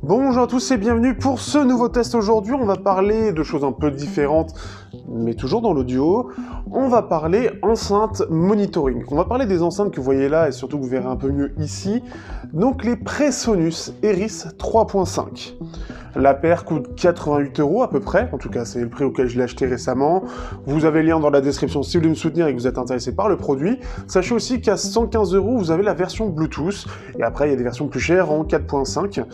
Bonjour à tous et bienvenue pour ce nouveau test. Aujourd'hui, on va parler de choses un peu différentes, mais toujours dans l'audio. On va parler enceinte monitoring. On va parler des enceintes que vous voyez là et surtout que vous verrez un peu mieux ici. Donc les Presonus Eris 3.5. La paire coûte 88 € à peu près, en tout cas c'est le prix auquel je l'ai acheté récemment. Vous avez le lien dans la description si vous voulez me soutenir et que vous êtes intéressé par le produit. Sachez aussi qu'à 115 € vous avez la version Bluetooth, et après il y a des versions plus chères en 4.5,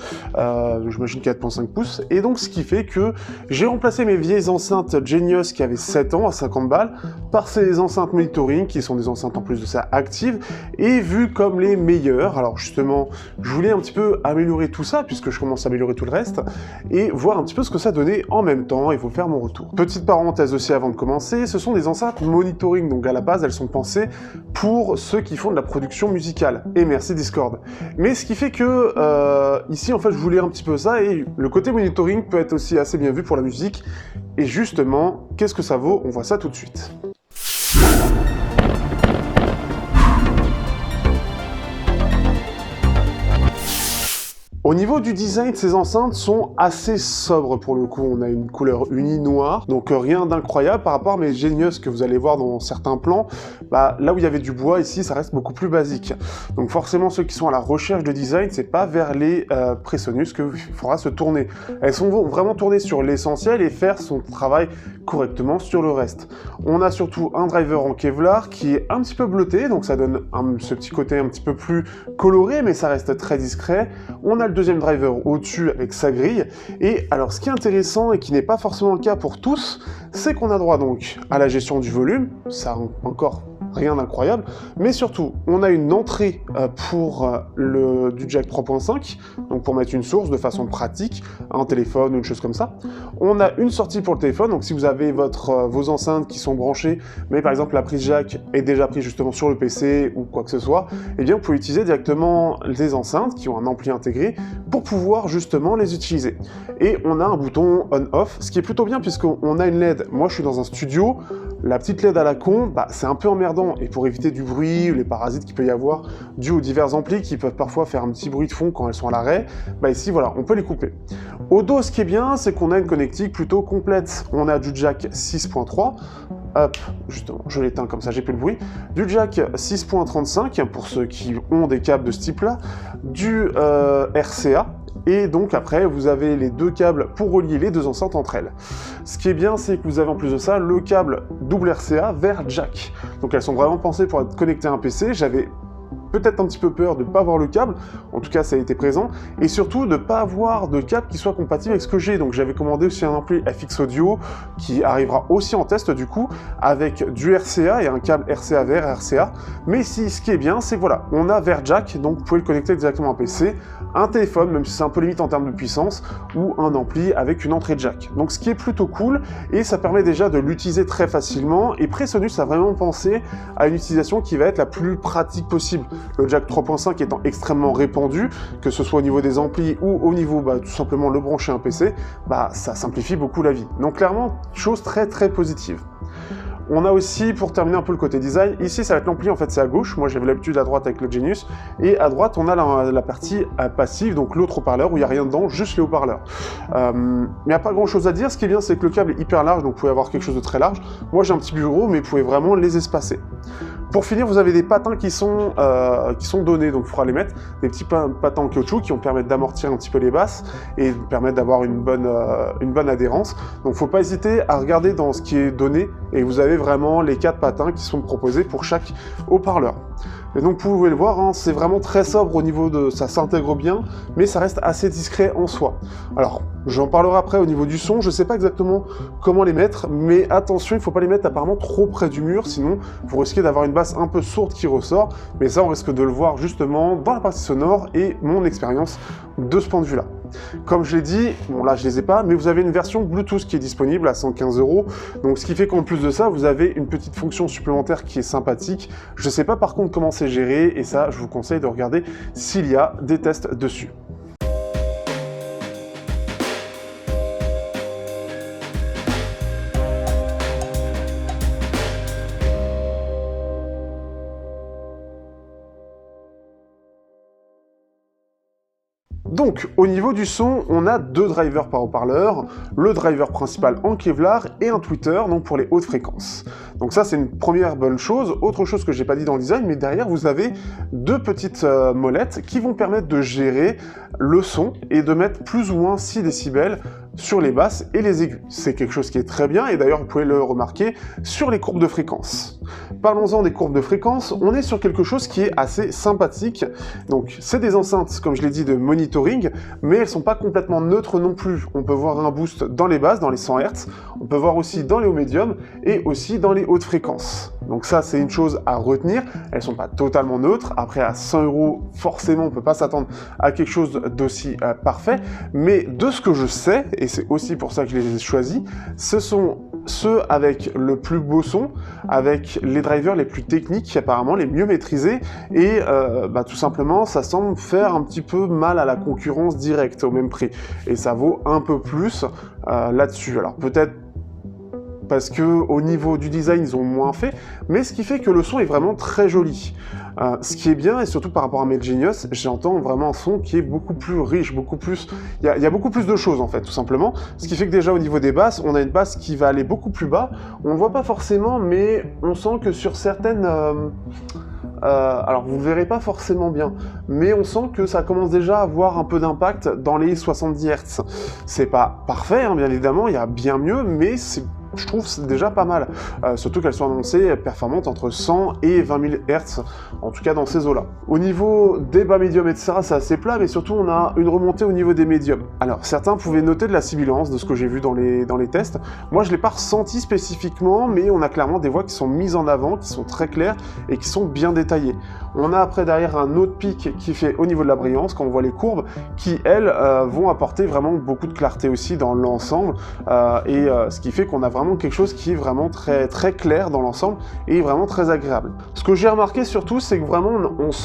j'imagine 4.5 pouces, et donc ce qui fait que j'ai remplacé mes vieilles enceintes Genius qui avaient 7 ans à 50 balles par ces enceintes monitoring qui sont des enceintes en plus de ça actives et vues comme les meilleures. Alors justement, je voulais un petit peu améliorer tout ça puisque je commence à améliorer tout le reste, et voir un petit peu ce que ça donnait en même temps et vous faire mon retour. Petite parenthèse aussi avant de commencer, ce sont des enceintes monitoring, donc à la base elles sont pensées pour ceux qui font de la production musicale, et merci Discord. Mais ce qui fait que ici en fait je voulais un petit peu ça, et le côté monitoring peut être aussi assez bien vu pour la musique, et justement, qu'est-ce que ça vaut? On voit ça tout de suite. Au niveau du design, ces enceintes sont assez sobres pour le coup. On a une couleur unie noire, donc rien d'incroyable par rapport à mes Genius que vous allez voir dans certains plans. Là où il y avait du bois, ici, ça reste beaucoup plus basique. Donc forcément, ceux qui sont à la recherche de design, c'est pas vers les Presonus qu'il faudra se tourner. Elles sont vraiment tournées sur l'essentiel et faire son travail correctement sur le reste. On a surtout un driver en Kevlar qui est un petit peu bleuté, donc ça donne ce petit côté un petit peu plus coloré, mais ça reste très discret. On a le deuxième driver au-dessus avec sa grille, et alors ce qui est intéressant et qui n'est pas forcément le cas pour tous, c'est qu'on a droit donc à la gestion du volume, ça encore rien d'incroyable, mais surtout on a une entrée pour du jack 3.5, donc pour mettre une source de façon pratique, un téléphone ou une chose comme ça. On a une sortie pour le téléphone, donc si vous avez vos enceintes qui sont branchées, mais par exemple la prise jack est déjà prise justement sur le PC ou quoi que ce soit, eh bien vous pouvez utiliser directement les enceintes qui ont un ampli intégré pour pouvoir justement les utiliser. Et on a un bouton on-off, ce qui est plutôt bien puisqu'on a une LED. Moi je suis dans un studio, la petite LED à la con, c'est un peu emmerdant, et pour éviter du bruit, les parasites qu'il peut y avoir dû aux divers amplis qui peuvent parfois faire un petit bruit de fond quand elles sont à l'arrêt, ici voilà, on peut les couper. Au dos, ce qui est bien, c'est qu'on a une connectique plutôt complète. On a du jack 6.3, hop, justement, je l'éteins comme ça, j'ai plus le bruit, du jack 6.35 pour ceux qui ont des câbles de ce type-là, du RCA, et donc après vous avez les deux câbles pour relier les deux enceintes entre elles. Ce qui est bien, c'est que vous avez en plus de ça le câble double RCA vers jack. Donc elles sont vraiment pensées pour être connectées à un PC. J'avais peut-être un petit peu peur de ne pas avoir le câble, en tout cas ça a été présent, et surtout de ne pas avoir de câble qui soit compatible avec ce que j'ai. Donc j'avais commandé aussi un ampli FX Audio qui arrivera aussi en test du coup, avec du RCA et un câble RCA vers RCA. Mais ici, ce qui est bien, c'est que voilà, on a vers jack, donc vous pouvez le connecter directement à un PC, un téléphone, même si c'est un peu limite en termes de puissance, ou un ampli avec une entrée jack. Donc ce qui est plutôt cool, et ça permet déjà de l'utiliser très facilement, et Presonus a vraiment pensé à une utilisation qui va être la plus pratique possible. Le jack 3.5 étant extrêmement répandu, que ce soit au niveau des amplis ou au niveau tout simplement le brancher à un PC, ça simplifie beaucoup la vie. Donc clairement, chose très très positive. On a aussi, pour terminer un peu le côté design, ici ça va être l'ampli, en fait c'est à gauche, moi j'avais l'habitude à droite avec le Genius, et à droite on a la partie passive, donc l'autre haut-parleur où il n'y a rien dedans, juste les haut-parleurs. Il n'y a pas grand chose à dire, ce qui est bien c'est que le câble est hyper large, donc vous pouvez avoir quelque chose de très large. Moi j'ai un petit bureau, mais vous pouvez vraiment les espacer. Pour finir, vous avez des patins qui sont donnés, donc il faudra les mettre, des petits patins en caoutchouc qui vont permettre d'amortir un petit peu les basses et permettre d'avoir une bonne adhérence. Donc faut pas hésiter à regarder dans ce qui est donné, et vous avez vraiment les 4 patins qui sont proposés pour chaque haut-parleur. Et donc vous pouvez le voir, c'est vraiment très sobre au niveau de... ça s'intègre bien, mais ça reste assez discret en soi. Alors, j'en parlerai après au niveau du son, je sais pas exactement comment les mettre, mais attention, il faut pas les mettre apparemment trop près du mur, sinon vous risquez d'avoir une basse un peu sourde qui ressort, mais ça on risque de le voir justement dans la partie sonore et mon expérience de ce point de vue-là. Comme je l'ai dit, bon là je les ai pas, mais vous avez une version Bluetooth qui est disponible à 115 €, donc ce qui fait qu'en plus de ça, vous avez une petite fonction supplémentaire qui est sympathique. Je sais pas par contre comment c'est géré, et ça je vous conseille de regarder s'il y a des tests dessus. Donc, au niveau du son, on a 2 drivers par haut-parleur, le driver principal en Kevlar et un tweeter, donc pour les hautes fréquences. Donc ça, c'est une première bonne chose. Autre chose que j'ai pas dit dans le design, mais derrière, vous avez 2 petites molettes qui vont permettre de gérer le son et de mettre plus ou moins 6 décibels sur les basses et les aigus. C'est quelque chose qui est très bien, et d'ailleurs vous pouvez le remarquer sur les courbes de fréquence. Parlons-en des courbes de fréquence, on est sur quelque chose qui est assez sympathique. Donc c'est des enceintes, comme je l'ai dit, de monitoring, mais elles sont pas complètement neutres non plus. On peut voir un boost dans les basses, dans les 100 Hz, on peut voir aussi dans les hauts médiums, et aussi dans les hautes fréquences. Donc ça, c'est une chose à retenir, elles sont pas totalement neutres. Après, à 100 €, forcément, on peut pas s'attendre à quelque chose d'aussi parfait, mais de ce que je sais, et c'est aussi pour ça que je les ai choisis, ce sont ceux avec le plus beau son, avec les drivers les plus techniques, apparemment les mieux maîtrisés, et tout simplement, ça semble faire un petit peu mal à la concurrence directe au même prix, et ça vaut un peu plus là-dessus. Alors peut-être parce que au niveau du design, ils ont moins fait, mais ce qui fait que le son est vraiment très joli. Ce qui est bien, et surtout par rapport à Made Genius, j'entends vraiment un son qui est beaucoup plus riche, beaucoup plus... Il y a beaucoup plus de choses, en fait, tout simplement. Ce qui fait que déjà, au niveau des basses, on a une basse qui va aller beaucoup plus bas. On ne voit pas forcément, mais on sent que sur certaines... alors, vous ne verrez pas forcément bien, mais on sent que ça commence déjà à avoir un peu d'impact dans les 70 Hz. C'est pas parfait, hein, bien évidemment, il y a bien mieux, mais je trouve c'est déjà pas mal, surtout qu'elles sont annoncées performantes entre 100 et 20 000 Hz, en tout cas dans ces eaux-là. Au niveau des bas médiums, etc., c'est assez plat, mais surtout on a une remontée au niveau des médiums. Alors, certains pouvaient noter de la sibilance de ce que j'ai vu dans les tests. Moi, je l'ai pas ressenti spécifiquement, mais on a clairement des voix qui sont mises en avant, qui sont très claires et qui sont bien détaillées. On a après derrière un autre pic qui fait au niveau de la brillance, quand on voit les courbes, qui elles vont apporter vraiment beaucoup de clarté aussi dans l'ensemble, ce qui fait qu'on a vraiment quelque chose qui est vraiment très, très clair dans l'ensemble et vraiment très agréable. Ce que j'ai remarqué surtout, c'est que vraiment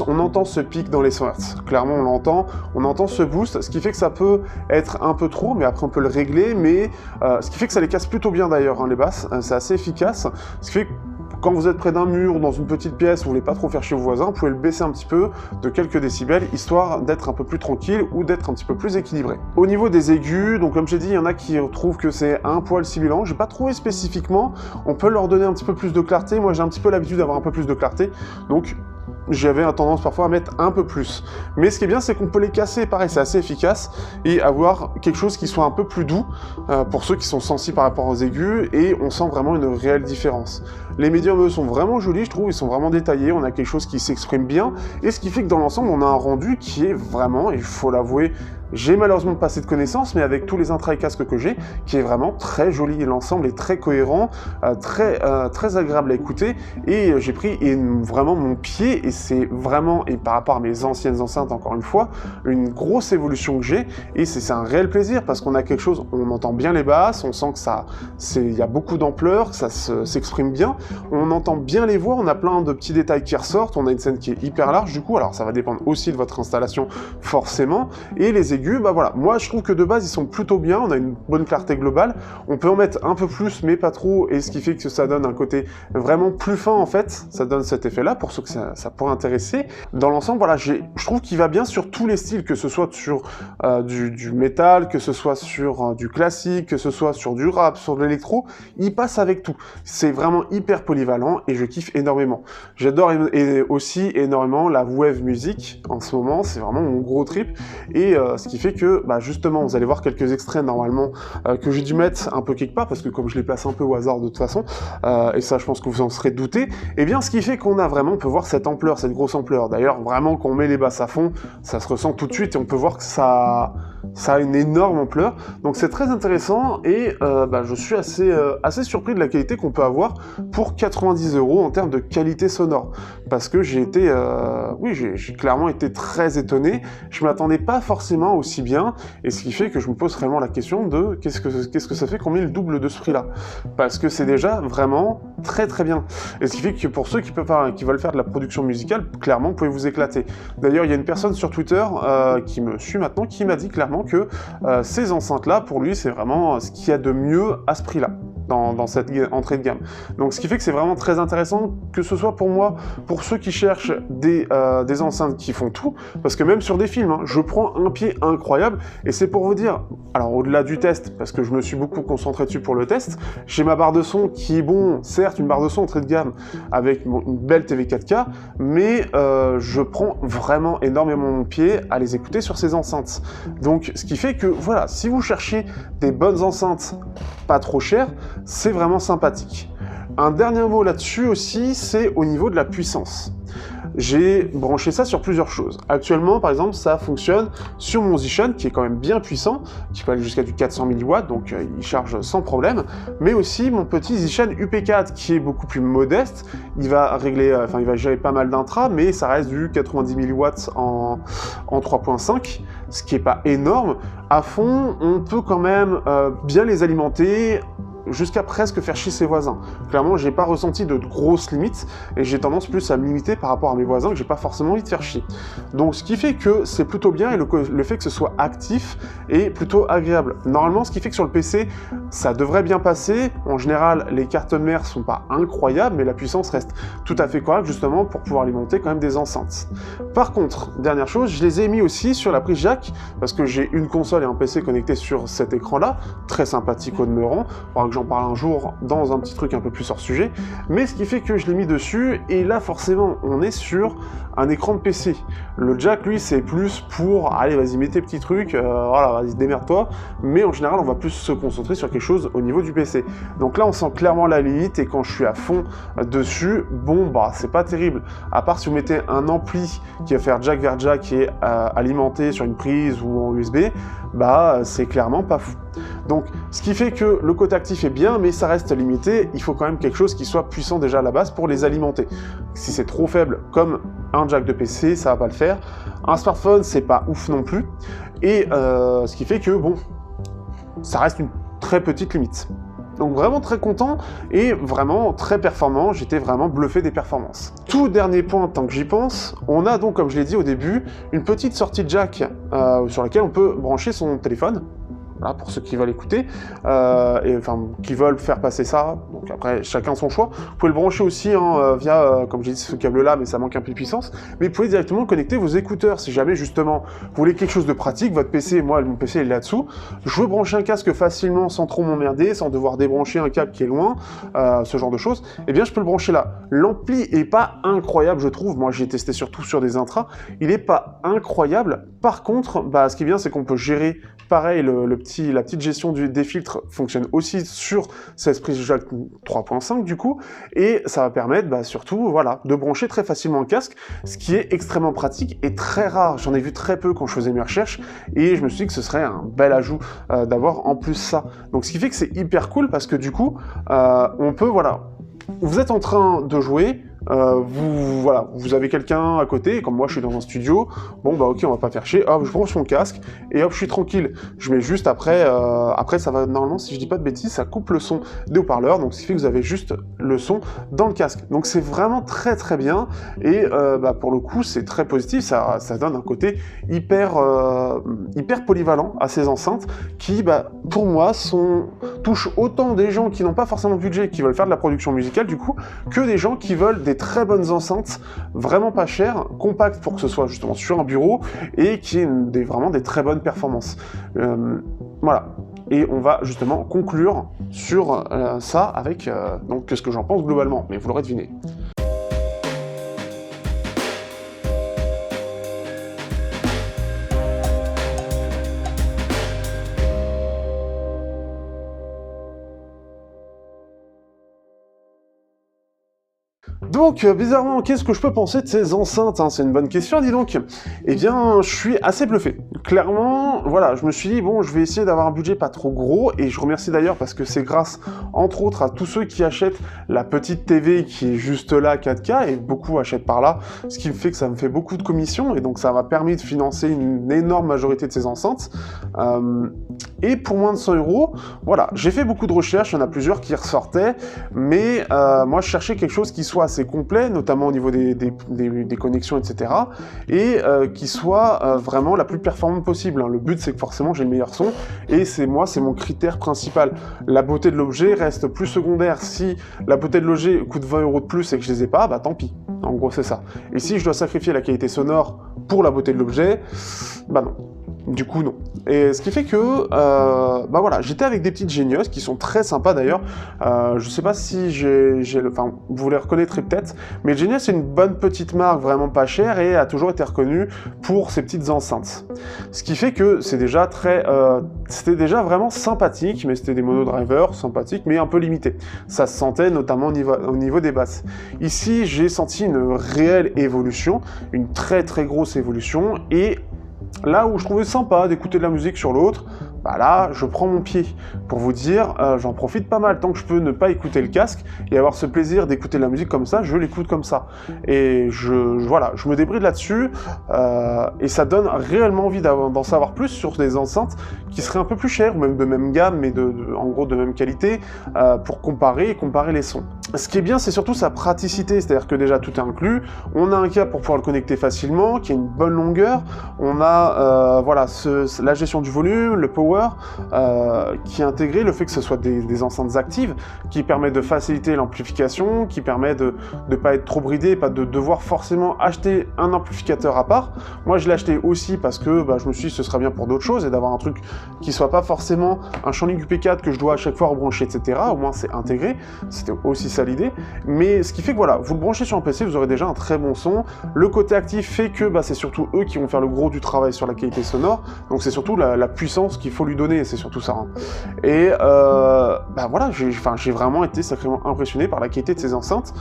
on entend ce pic dans les 100 Hz. Clairement on entend ce boost, ce qui fait que ça peut être un peu trop, mais après on peut le régler, mais ce qui fait que ça les casse plutôt bien d'ailleurs, hein, les basses, c'est assez efficace, ce qui fait que quand vous êtes près d'un mur ou dans une petite pièce, vous voulez pas trop faire chez vos voisins, vous pouvez le baisser un petit peu de quelques décibels, histoire d'être un peu plus tranquille ou d'être un petit peu plus équilibré. Au niveau des aigus, donc comme j'ai dit, il y en a qui trouvent que c'est un poil sibilant. J'ai pas trouvé spécifiquement. On peut leur donner un petit peu plus de clarté. Moi, j'ai un petit peu l'habitude d'avoir un peu plus de clarté, donc j'avais tendance parfois à mettre un peu plus. Mais ce qui est bien, c'est qu'on peut les casser, pareil, c'est assez efficace, et avoir quelque chose qui soit un peu plus doux, pour ceux qui sont sensibles par rapport aux aigus, et on sent vraiment une réelle différence. Les médiums, eux, sont vraiment jolis, je trouve, ils sont vraiment détaillés, on a quelque chose qui s'exprime bien, et ce qui fait que dans l'ensemble, on a un rendu qui est vraiment, et il faut l'avouer, j'ai malheureusement pas assez de connaissances, mais avec tous les intra-casques que j'ai, qui est vraiment très joli. L'ensemble est très cohérent, très agréable à écouter, et j'ai pris vraiment mon pied, et c'est vraiment, et par rapport à mes anciennes enceintes, encore une fois, une grosse évolution que j'ai, et c'est un réel plaisir, parce qu'on a quelque chose, on entend bien les basses, on sent que il y a beaucoup d'ampleur, que ça s'exprime bien, on entend bien les voix, on a plein de petits détails qui ressortent, on a une scène qui est hyper large, du coup, alors ça va dépendre aussi de votre installation, forcément, et les aigus, bah voilà, moi je trouve que de base ils sont plutôt bien, on a une bonne clarté globale, on peut en mettre un peu plus mais pas trop, et ce qui fait que ça donne un côté vraiment plus fin en fait, ça donne cet effet là pour ceux que ça pourrait intéresser. Dans l'ensemble, voilà, je trouve qu'il va bien sur tous les styles, que ce soit sur du métal, que ce soit sur du classique, que ce soit sur du rap, sur de l'électro, il passe avec tout. C'est vraiment hyper polyvalent et je kiffe énormément. J'adore aussi énormément la wave music en ce moment, c'est vraiment mon gros trip, et ce qui fait que justement vous allez voir quelques extraits normalement que j'ai dû mettre un peu quelque part parce que comme je les place un peu au hasard de toute façon, et ça je pense que vous en serez douté, et bien ce qui fait qu'on a vraiment, on peut voir cette ampleur, cette grosse ampleur. D'ailleurs vraiment quand on met les basses à fond, ça se ressent tout de suite et on peut voir que ça a une énorme ampleur, donc c'est très intéressant, et je suis assez surpris de la qualité qu'on peut avoir pour 90 € en termes de qualité sonore, parce que j'ai clairement été très étonné, je m'attendais pas forcément aussi bien, et ce qui fait que je me pose vraiment la question de qu'est-ce que ça fait qu'on met le double de ce prix-là, parce que c'est déjà vraiment très très bien, et ce qui fait que pour ceux qui veulent faire de la production musicale, clairement vous pouvez vous éclater. D'ailleurs il y a une personne sur Twitter qui me suit maintenant, qui m'a dit clairement que ces enceintes-là, pour lui, c'est vraiment ce qu'il y a de mieux à ce prix-là. dans cette entrée de gamme. Donc ce qui fait que c'est vraiment très intéressant, que ce soit pour moi, pour ceux qui cherchent des enceintes qui font tout, parce que même sur des films, hein, je prends un pied incroyable, et c'est pour vous dire, alors au-delà du test, parce que je me suis beaucoup concentré dessus pour le test, j'ai ma barre de son qui est bon, certes une barre de son entrée de gamme, avec une belle TV 4K, mais je prends vraiment énormément mon pied à les écouter sur ces enceintes. Donc ce qui fait que, voilà, si vous cherchez des bonnes enceintes pas trop chères, c'est vraiment sympathique. Un dernier mot là-dessus aussi, c'est au niveau de la puissance. J'ai branché ça sur plusieurs choses. Actuellement, par exemple, ça fonctionne sur mon Zishan, qui est quand même bien puissant, qui peut aller jusqu'à du 400 mW, donc il charge sans problème, mais aussi mon petit Zishan UP4, qui est beaucoup plus modeste. Il va régler, il va gérer pas mal d'intra, mais ça reste du 90 mW en 3.5, ce qui est pas énorme. À fond, on peut quand même bien les alimenter, jusqu'à presque faire chier ses voisins. Clairement, j'ai pas ressenti de grosses limites, et j'ai tendance plus à me limiter par rapport à mes voisins que j'ai pas forcément envie de faire chier. Donc ce qui fait que c'est plutôt bien, et le fait que ce soit actif est plutôt agréable. Normalement, ce qui fait que sur le PC, ça devrait bien passer. En général, les cartes mères sont pas incroyables, mais la puissance reste tout à fait correcte, justement, pour pouvoir alimenter quand même des enceintes. Par contre, dernière chose, je les ai mis aussi sur la prise jack, parce que j'ai une console et un PC connectés sur cet écran-là, très sympathique au demeurant. J'en parle un jour dans un petit truc un peu plus hors sujet, mais ce qui fait que je l'ai mis dessus, et là forcément on est sur un écran de PC. Le jack, lui, c'est plus pour, allez vas-y mets tes petits trucs, voilà, vas-y démerde-toi, mais en général on va plus se concentrer sur quelque chose au niveau du PC. Donc là on sent clairement la limite, et quand je suis à fond dessus, bon bah c'est pas terrible, à part si vous mettez un ampli qui va faire jack vers jack et alimenté sur une prise ou en USB, bah c'est clairement pas fou. Donc ce qui fait que le côté actif est bien, mais ça reste limité. Il faut quand même quelque chose qui soit puissant déjà à la base pour les alimenter. Si c'est trop faible comme un jack de PC, ça va pas le faire. Un smartphone, c'est pas ouf non plus, et ce qui fait que bon, ça reste une très petite limite. Donc vraiment très content et vraiment très performant, j'étais vraiment bluffé des performances. Tout dernier point, tant que j'y pense, on a donc, comme je l'ai dit au début, une petite sortie jack sur laquelle on peut brancher son téléphone. Voilà, pour ceux qui veulent écouter, qui veulent faire passer ça, donc après chacun son choix. Vous pouvez le brancher aussi via, comme j'ai dit, ce câble-là, mais ça manque un peu de puissance. Mais vous pouvez directement connecter vos écouteurs, si jamais justement vous voulez quelque chose de pratique, votre PC, moi mon PC est là-dessous, je veux brancher un casque facilement sans trop m'emmerder, sans devoir débrancher un câble qui est loin, ce genre de choses, eh bien je peux le brancher là. L'ampli est pas incroyable, je trouve, moi j'ai testé surtout sur des intras, il est pas incroyable. Par contre, ce qui est bien, c'est qu'on peut gérer pareil, la petite gestion des filtres fonctionne aussi sur cette prise jack 3.5 du coup, et ça va permettre surtout voilà, de brancher très facilement un casque, ce qui est extrêmement pratique et très rare. J'en ai vu très peu quand je faisais mes recherches, et je me suis dit que ce serait un bel ajout d'avoir en plus ça. Donc ce qui fait que c'est hyper cool, parce que du coup, on peut, voilà, vous êtes en train de jouer, vous avez quelqu'un à côté, et comme moi je suis dans un studio, bon ok, on va pas faire chier, hop, je branche mon casque, et hop, je suis tranquille. Je mets juste après ça va, normalement, si je dis pas de bêtises, ça coupe le son des haut-parleurs, donc ce qui fait que vous avez juste le son dans le casque. Donc c'est vraiment très très bien, et pour le coup, c'est très positif, ça donne un côté hyper polyvalent à ces enceintes, qui, pour moi, touchent autant des gens qui n'ont pas forcément de budget, qui veulent faire de la production musicale, du coup, que des gens qui veulent des très bonnes enceintes, vraiment pas chères, compactes pour que ce soit justement sur un bureau, et qui aient vraiment des très bonnes performances. Voilà. Et on va justement conclure sur ça avec donc ce que j'en pense globalement, mais vous l'aurez deviné. Donc, bizarrement, qu'est-ce que je peux penser de ces enceintes, hein? C'est une bonne question, dis donc. Eh bien, je suis assez bluffé. Clairement, voilà, je me suis dit, bon, je vais essayer d'avoir un budget pas trop gros, et je remercie d'ailleurs parce que c'est grâce, entre autres, à tous ceux qui achètent la petite TV qui est juste là, 4K, et beaucoup achètent par là, ce qui me fait que ça me fait beaucoup de commissions, et donc ça m'a permis de financer une énorme majorité de ces enceintes. Et pour moins de 100 €, voilà, j'ai fait beaucoup de recherches, il y en a plusieurs qui ressortaient, mais moi je cherchais quelque chose qui soit assez assez complet, notamment au niveau des connexions, etc. Et qui soit vraiment la plus performante possible. Hein. Le but, c'est que forcément, j'ai le meilleur son, et c'est mon critère principal. La beauté de l'objet reste plus secondaire. Si la beauté de l'objet coûte 20 € de plus et que je les ai pas, bah tant pis. En gros, c'est ça. Et si je dois sacrifier la qualité sonore pour la beauté de l'objet, bah non. Du coup, non. Et ce qui fait que, bah voilà, j'étais avec des petites Genius qui sont très sympas d'ailleurs. Je sais pas si enfin, vous les reconnaîtrez peut-être, mais Genius c'est une bonne petite marque vraiment pas chère et a toujours été reconnue pour ses petites enceintes. Ce qui fait que c'est déjà c'était déjà vraiment sympathique, mais c'était des monodrivers sympathiques, mais un peu limités. Ça se sentait notamment au niveau des basses. Ici, j'ai senti une réelle évolution, une très très grosse évolution, et là où je trouvais sympa d'écouter de la musique sur l'autre, bah là, je prends mon pied. Pour vous dire, j'en profite pas mal. Tant que je peux ne pas écouter le casque et avoir ce plaisir d'écouter de la musique comme ça, je l'écoute comme ça. Et voilà, je me débride là-dessus, et ça donne réellement envie d'en savoir plus sur des enceintes qui seraient un peu plus chères, ou même de même gamme, mais en gros de même qualité, pour comparer les sons. Ce qui est bien, c'est surtout sa praticité, c'est-à-dire que déjà tout est inclus, on a un câble pour pouvoir le connecter facilement, qui a une bonne longueur, on a voilà, la gestion du volume, le power, qui est intégré, le fait que ce soit des enceintes actives, qui permet de faciliter l'amplification, qui permet de ne pas être trop bridé, pas de devoir forcément acheter un amplificateur à part. Moi je l'ai acheté aussi parce que bah, je me suis dit ce serait bien pour d'autres choses, et d'avoir un truc qui soit pas forcément un Shanling UP4 que je dois à chaque fois rebrancher, etc. Au moins c'est intégré, c'était aussi ça l'idée. Mais ce qui fait que voilà, vous le branchez sur un PC, vous aurez déjà un très bon son. Le côté actif fait que bah, c'est surtout eux qui vont faire le gros du travail sur la qualité sonore, donc c'est surtout la puissance qu'il faut lui donner, c'est surtout ça. Hein. Et bah voilà, j'ai vraiment été sacrément impressionné par la qualité de ces enceintes.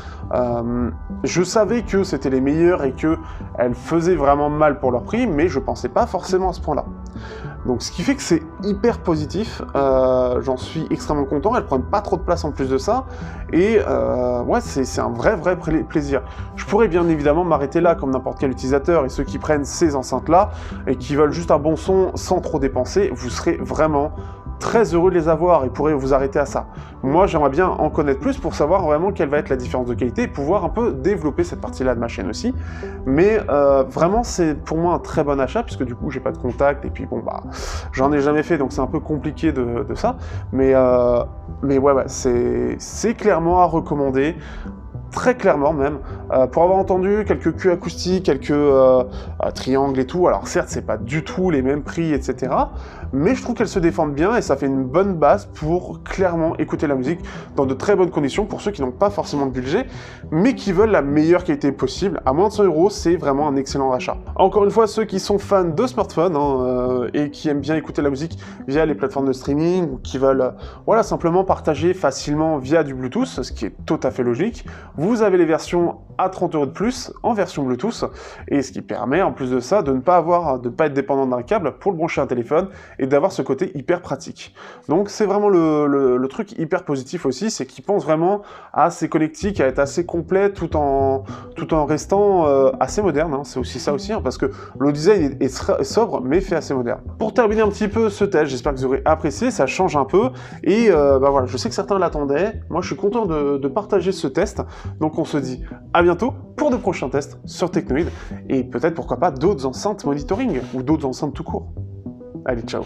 Je savais que c'était les meilleures et que elles faisaient vraiment mal pour leur prix, mais je pensais pas forcément à ce point-là. Donc ce qui fait que c'est hyper positif, j'en suis extrêmement content, elles prennent pas trop de place en plus de ça, et ouais, c'est un vrai plaisir. Je pourrais bien évidemment m'arrêter là comme n'importe quel utilisateur, et ceux qui prennent ces enceintes-là, et qui veulent juste un bon son sans trop dépenser, vous serez vraiment très heureux de les avoir et pourrez vous arrêter à ça. Moi, j'aimerais bien en connaître plus pour savoir vraiment quelle va être la différence de qualité et pouvoir un peu développer cette partie-là de ma chaîne aussi. Mais vraiment, c'est pour moi un très bon achat, puisque du coup, j'ai pas de contact, et puis bon, bah, j'en ai jamais fait, donc c'est un peu compliqué de ça. Mais ouais, c'est clairement à recommander. Très clairement même, pour avoir entendu quelques cues acoustiques, quelques triangles et tout, alors certes c'est pas du tout les mêmes prix, etc., mais je trouve qu'elles se défendent bien et ça fait une bonne base pour clairement écouter la musique dans de très bonnes conditions pour ceux qui n'ont pas forcément de budget, mais qui veulent la meilleure qualité possible. À moins de 100 €, c'est vraiment un excellent achat. Encore une fois, ceux qui sont fans de smartphones et qui aiment bien écouter la musique via les plateformes de streaming, ou qui veulent voilà, simplement partager facilement via du Bluetooth, ce qui est tout à fait logique, vous avez les versions à 30 € de plus en version Bluetooth, et ce qui permet en plus de ça de ne pas être dépendant d'un câble pour le brancher à un téléphone et d'avoir ce côté hyper pratique. Donc c'est vraiment le truc hyper positif aussi, c'est qu'ils pensent vraiment à ces connectiques, à être assez complet tout en restant assez moderne, hein. C'est aussi ça aussi, hein, parce que le design est sobre mais fait assez moderne. Pour terminer un petit peu ce test, j'espère que vous aurez apprécié, ça change un peu, et bah voilà, je sais que certains l'attendaient, moi je suis content de partager ce test, donc on se dit à bientôt pour de prochains tests sur Technoid, et peut-être pourquoi pas d'autres enceintes monitoring, ou d'autres enceintes tout court. Allez, ciao.